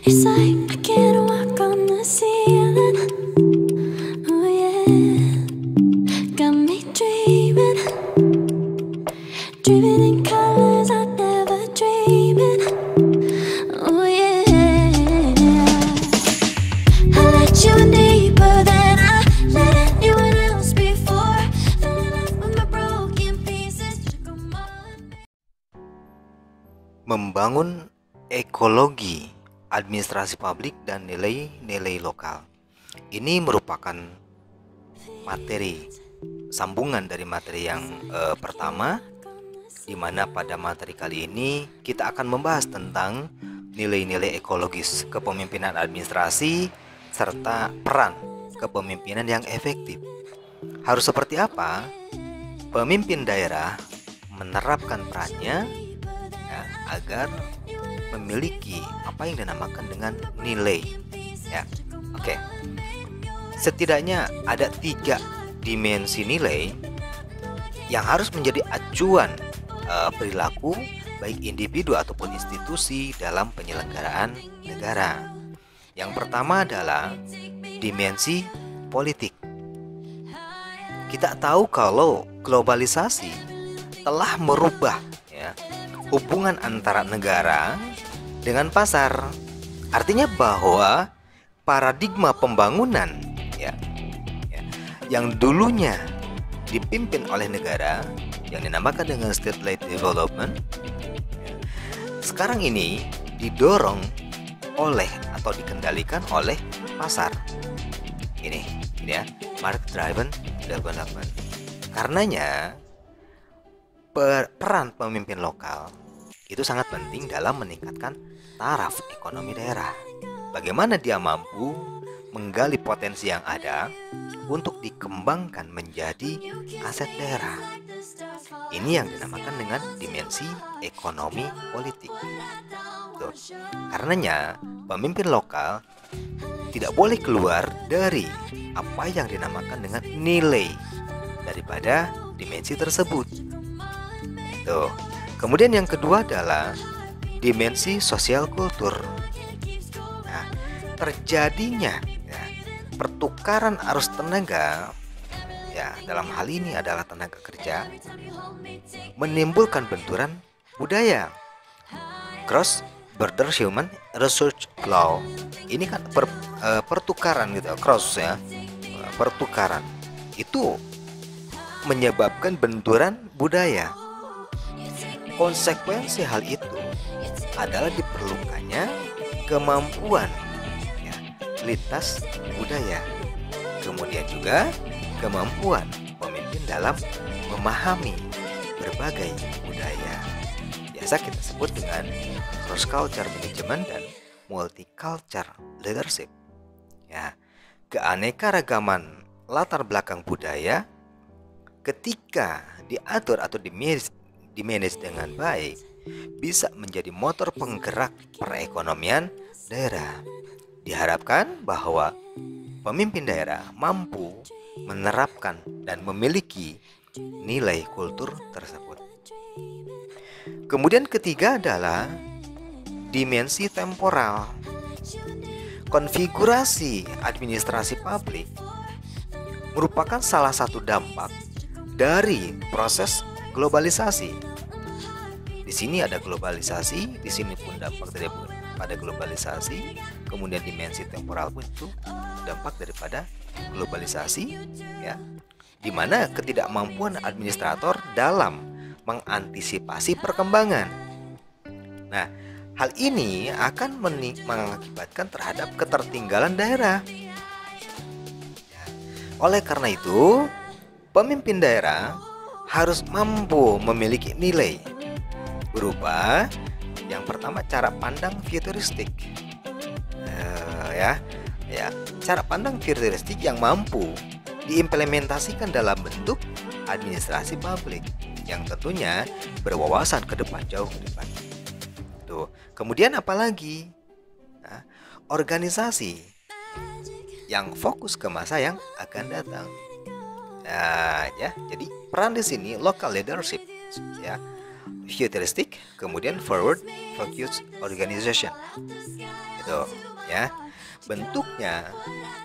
It's like I can't walk on the ceiling. Oh yeah, got me dreaming, dreaming in colors I never dreamed. Oh yeah, I let you in deeper than I let anyone else before. Fell in love with my broken pieces. Membangun ekologi administrasi publik dan nilai-nilai lokal. Ini merupakan materi sambungan dari materi yang pertama, di mana pada materi kali ini kita akan membahas tentang nilai-nilai ekologis kepemimpinan administrasi serta peran kepemimpinan yang efektif. Harus seperti apa pemimpin daerah menerapkan perannya ya, agar memiliki apa yang dinamakan dengan nilai ya. Oke. Setidaknya ada 3 dimensi nilai yang harus menjadi acuan perilaku baik individu ataupun institusi dalam penyelenggaraan negara. Yang pertama adalah dimensi politik. Kita tahu kalau globalisasi telah merubah ya, hubungan antara negara dengan pasar. Artinya bahwa paradigma pembangunan ya, yang dulunya dipimpin oleh negara yang dinamakan dengan state-led development, sekarang ini didorong oleh atau dikendalikan oleh pasar. Ini ya, market driven development. Karenanya peran pemimpin lokal itu sangat penting dalam meningkatkan taraf ekonomi daerah. Bagaimana dia mampu menggali potensi yang ada untuk dikembangkan menjadi aset daerah. Ini yang dinamakan dengan dimensi ekonomi politik. Tuh. Karenanya pemimpin lokal tidak boleh keluar dari apa yang dinamakan dengan nilai daripada dimensi tersebut. Tuh. Kemudian yang kedua adalah dimensi sosial kultur. Nah, terjadinya ya, pertukaran arus tenaga ya, dalam hal ini adalah tenaga kerja, menimbulkan benturan budaya. Cross border human research law. Ini kan pertukaran gitu, cross ya. Pertukaran itu menyebabkan benturan budaya. Konsekuensi hal itu adalah diperlukannya kemampuan ya, lintas budaya, kemudian juga kemampuan pemimpin dalam memahami berbagai budaya. Biasa kita sebut dengan cross culture management dan multicultural leadership. Ya, keanekaragaman latar belakang budaya ketika diatur atau dimanage dengan baik bisa menjadi motor penggerak perekonomian daerah. Diharapkan bahwa pemimpin daerah mampu menerapkan dan memiliki nilai kultur tersebut. Kemudian ketiga adalah dimensi temporal. Konfigurasi administrasi publik merupakan salah satu dampak dari proses globalisasi. Di sini ada globalisasi, di sini pun dampak daripada globalisasi. Kemudian dimensi temporal pun itu dampak daripada globalisasi, ya, di mana ketidakmampuan administrator dalam mengantisipasi perkembangan. Nah, hal ini akan mengakibatkan terhadap ketertinggalan daerah. Oleh karena itu, pemimpin daerah harus mampu memiliki nilai berupa yang pertama cara pandang futuristik, cara pandang futuristik yang mampu diimplementasikan dalam bentuk administrasi publik yang tentunya berwawasan ke depan, jauh ke depan. Tuh. Kemudian apalagi organisasi yang fokus ke masa yang akan datang. Nah, ya, jadi peran di sini local leadership, ya. futuristic, kemudian forward focused organization. Itu ya. Bentuknya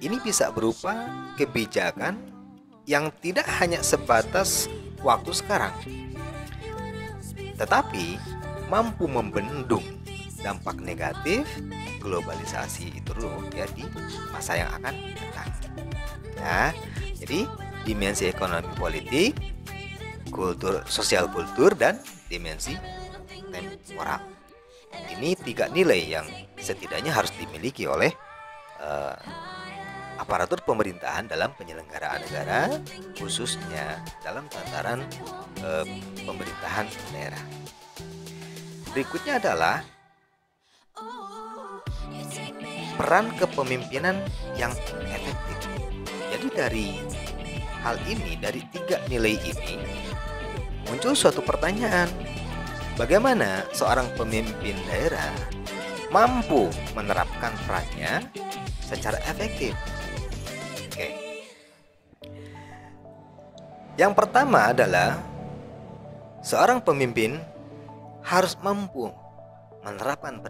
ini bisa berupa kebijakan yang tidak hanya sebatas waktu sekarang, tetapi mampu membendung dampak negatif globalisasi itu ya di masa yang akan datang. Ya, jadi dimensi ekonomi politik, kultur, sosial kultur, dan dimensi temporal. Ini 3 nilai yang setidaknya harus dimiliki oleh aparatur pemerintahan dalam penyelenggaraan negara, khususnya dalam tataran pemerintahan daerah. Berikutnya adalah peran kepemimpinan yang efektif. Jadi dari hal ini, dari 3 nilai ini, muncul suatu pertanyaan: bagaimana seorang pemimpin daerah mampu menerapkan perannya secara efektif? Oke. Yang pertama adalah seorang pemimpin harus mampu menerapkan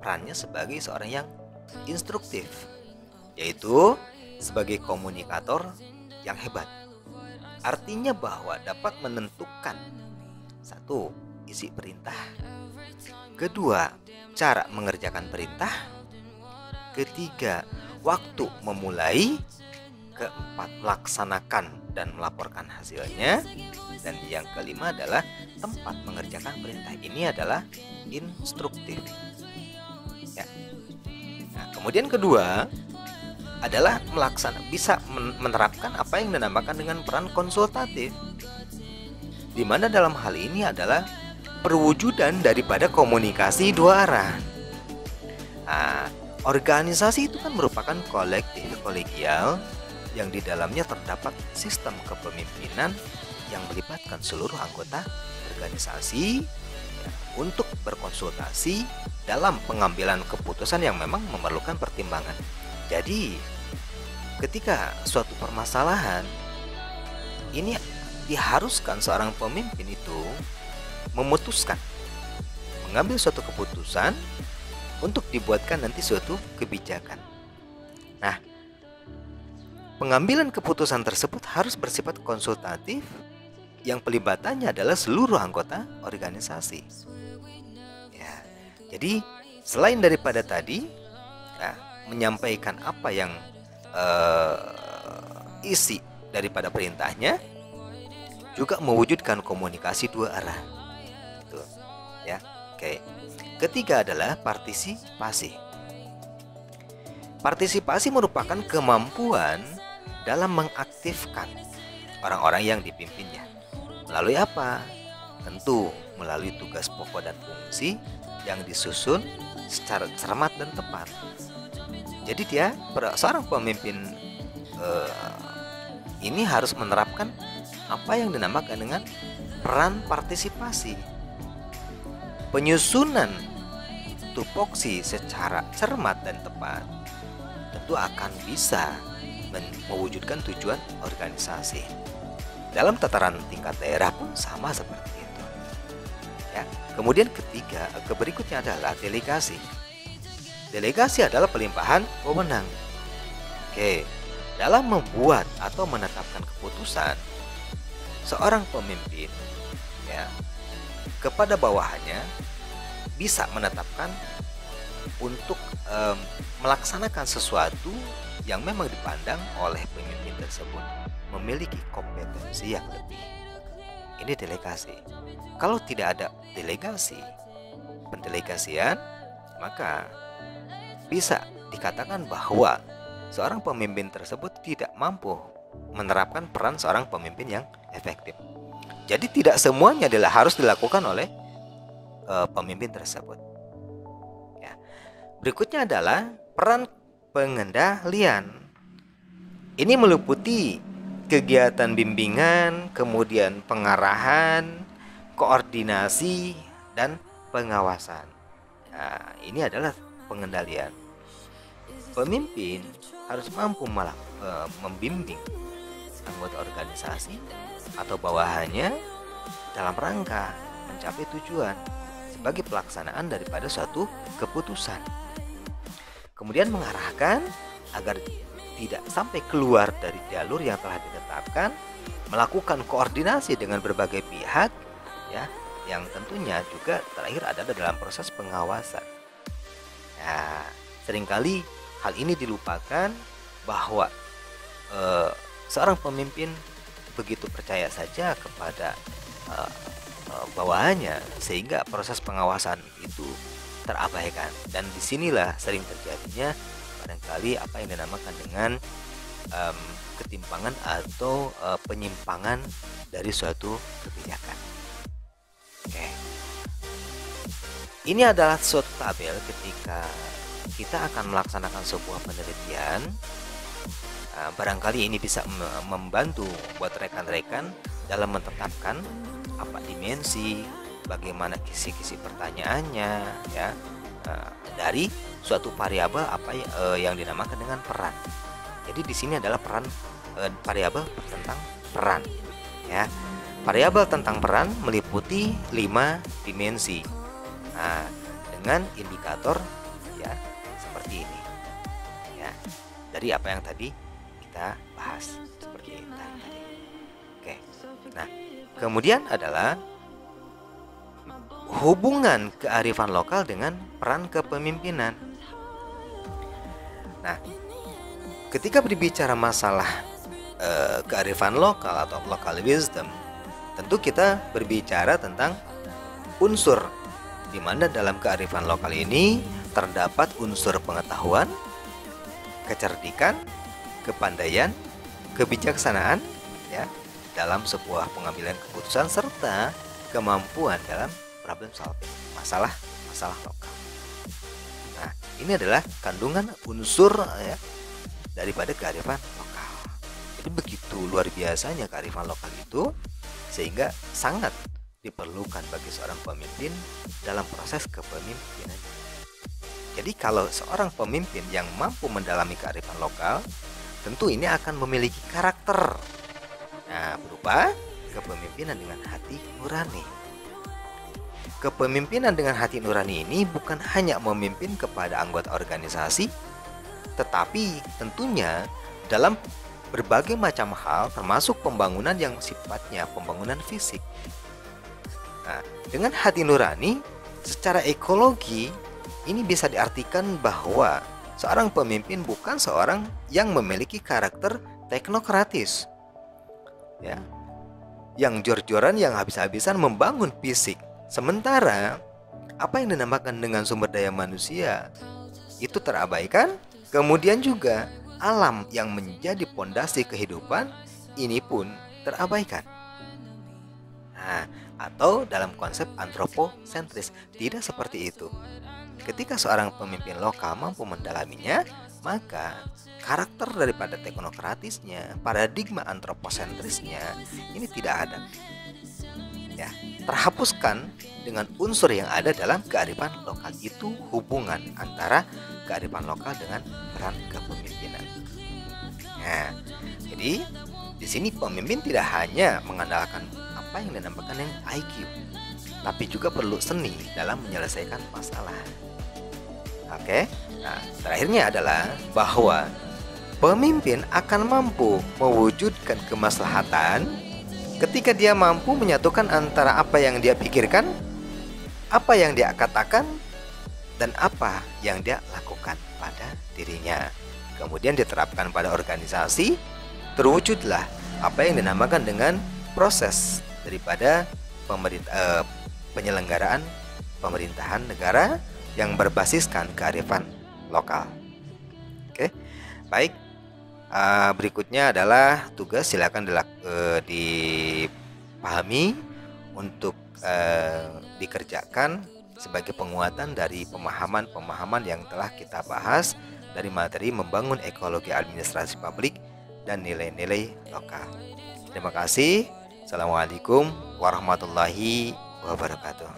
perannya sebagai seorang yang instruktif, yaitu sebagai komunikator yang hebat. Artinya bahwa dapat menentukan, 1, isi perintah, 2, cara mengerjakan perintah, 3, waktu memulai, 4, melaksanakan dan melaporkan hasilnya, dan yang kelima adalah tempat mengerjakan perintah. Ini adalah instruktif. Ya. Nah, kemudian kedua adalah bisa menerapkan apa yang dinamakan dengan peran konsultatif, di mana dalam hal ini adalah perwujudan daripada komunikasi 2 arah. Nah, organisasi itu kan merupakan kolektif, kolegial, yang di dalamnya terdapat sistem kepemimpinan yang melibatkan seluruh anggota organisasi ya, untuk berkonsultasi dalam pengambilan keputusan yang memang memerlukan pertimbangan. Jadi, ketika suatu permasalahan ini diharuskan seorang pemimpin itu memutuskan, mengambil suatu keputusan untuk dibuatkan nanti suatu kebijakan. Nah, pengambilan keputusan tersebut harus bersifat konsultatif, yang pelibatannya adalah seluruh anggota organisasi. Ya, jadi selain daripada tadi menyampaikan apa yang isi daripada perintahnya, juga mewujudkan komunikasi 2 arah. Itu, ya, oke. Ketiga adalah partisipasi. Partisipasi merupakan kemampuan dalam mengaktifkan orang-orang yang dipimpinnya. Melalui apa? Tentu melalui tugas pokok dan fungsi yang disusun secara cermat dan tepat. Jadi seorang pemimpin ini harus menerapkan apa yang dinamakan dengan peran partisipasi. Penyusunan tupoksi secara cermat dan tepat tentu akan bisa mewujudkan tujuan organisasi. Dalam tataran tingkat daerah pun sama seperti itu. Ya. Kemudian berikutnya adalah delegasi. Delegasi adalah pelimpahan wewenang. Oke, dalam membuat atau menetapkan keputusan, seorang pemimpin ya kepada bawahannya bisa menetapkan untuk melaksanakan sesuatu yang memang dipandang oleh pemimpin tersebut memiliki kompetensi yang lebih. Ini delegasi. Kalau tidak ada delegasi, pendelegasian, maka bisa dikatakan bahwa seorang pemimpin tersebut tidak mampu menerapkan peran seorang pemimpin yang efektif. Jadi tidak semuanya harus dilakukan oleh pemimpin tersebut. Ya. Berikutnya adalah peran pengendalian. Ini meliputi kegiatan bimbingan, kemudian pengarahan, koordinasi, dan pengawasan. Nah, ini adalah pengendalian. Pemimpin harus mampu membimbing anggota organisasi atau bawahannya dalam rangka mencapai tujuan sebagai pelaksanaan daripada suatu keputusan. Kemudian mengarahkan agar tidak sampai keluar dari jalur yang telah ditetapkan, melakukan koordinasi dengan berbagai pihak, ya, yang tentunya juga terakhir adalah dalam proses pengawasan. Ya, seringkali hal ini dilupakan bahwa seorang pemimpin begitu percaya saja kepada bawahannya sehingga proses pengawasan itu terabaikan, dan disinilah sering terjadinya barangkali apa yang dinamakan dengan ketimpangan atau penyimpangan dari suatu kebijakan. Oke. Ini adalah suatu tabel ketika kita akan melaksanakan sebuah penelitian. Barangkali ini bisa membantu buat rekan-rekan dalam menetapkan apa dimensi, bagaimana kisi-kisi pertanyaannya, ya, dari suatu variabel apa yang dinamakan dengan peran. Jadi di sini adalah peran, variabel tentang peran, ya. Variabel tentang peran meliputi 5 dimensi. Nah, dengan indikator ya seperti ini. Ya, dari apa yang tadi kita bahas seperti ini tadi. Oke. Nah, kemudian adalah hubungan kearifan lokal dengan peran kepemimpinan. Nah, ketika berbicara masalah kearifan lokal atau local wisdom, tentu kita berbicara tentang unsur di mana dalam kearifan lokal ini terdapat unsur pengetahuan, kecerdikan, kepandaian, kebijaksanaan, ya, dalam sebuah pengambilan keputusan serta kemampuan dalam problem solving, masalah lokal. Nah, ini adalah kandungan unsur, ya, daripada kearifan lokal. Jadi begitu luar biasanya kearifan lokal itu, sehingga sangat diperlukan bagi seorang pemimpin dalam proses kepemimpinan. Jadi kalau seorang pemimpin yang mampu mendalami kearifan lokal, tentu ini akan memiliki karakter, nah, berupa kepemimpinan dengan hati nurani. Kepemimpinan dengan hati nurani ini bukan hanya memimpin kepada anggota organisasi, tetapi tentunya dalam berbagai macam hal, termasuk pembangunan yang sifatnya pembangunan fisik. Nah, dengan hati nurani secara ekologi ini bisa diartikan bahwa seorang pemimpin bukan seorang yang memiliki karakter teknokratis, ya, yang jor-joran, yang habis-habisan membangun fisik. Sementara apa yang dinamakan dengan sumber daya manusia itu terabaikan. Kemudian juga alam yang menjadi pondasi kehidupan ini pun terabaikan. Nah, atau dalam konsep antroposentris, tidak seperti itu. Ketika seorang pemimpin lokal mampu mendalaminya, maka karakter daripada teknokratisnya, paradigma antroposentrisnya ini tidak ada. Ya, terhapuskan dengan unsur yang ada dalam kearifan lokal. Itu hubungan antara kearifan lokal dengan peran kepemimpinan. Nah, jadi di sini pemimpin tidak hanya mengandalkan apa yang dinamakan dengan IQ, tapi juga perlu seni dalam menyelesaikan masalah. Oke, nah terakhirnya adalah bahwa pemimpin akan mampu mewujudkan kemaslahatan ketika dia mampu menyatukan antara apa yang dia pikirkan, apa yang dia katakan, dan apa yang dia lakukan pada dirinya. Kemudian diterapkan pada organisasi, terwujudlah apa yang dinamakan dengan proses daripada penyelenggaraan pemerintahan negara yang berbasiskan kearifan lokal. Oke, baik. Berikutnya adalah tugas, silakan dipahami untuk dikerjakan sebagai penguatan dari pemahaman-pemahaman yang telah kita bahas dari materi membangun ekologi administrasi publik dan nilai-nilai lokal. Terima kasih. Assalamualaikum warahmatullahi wabarakatuh.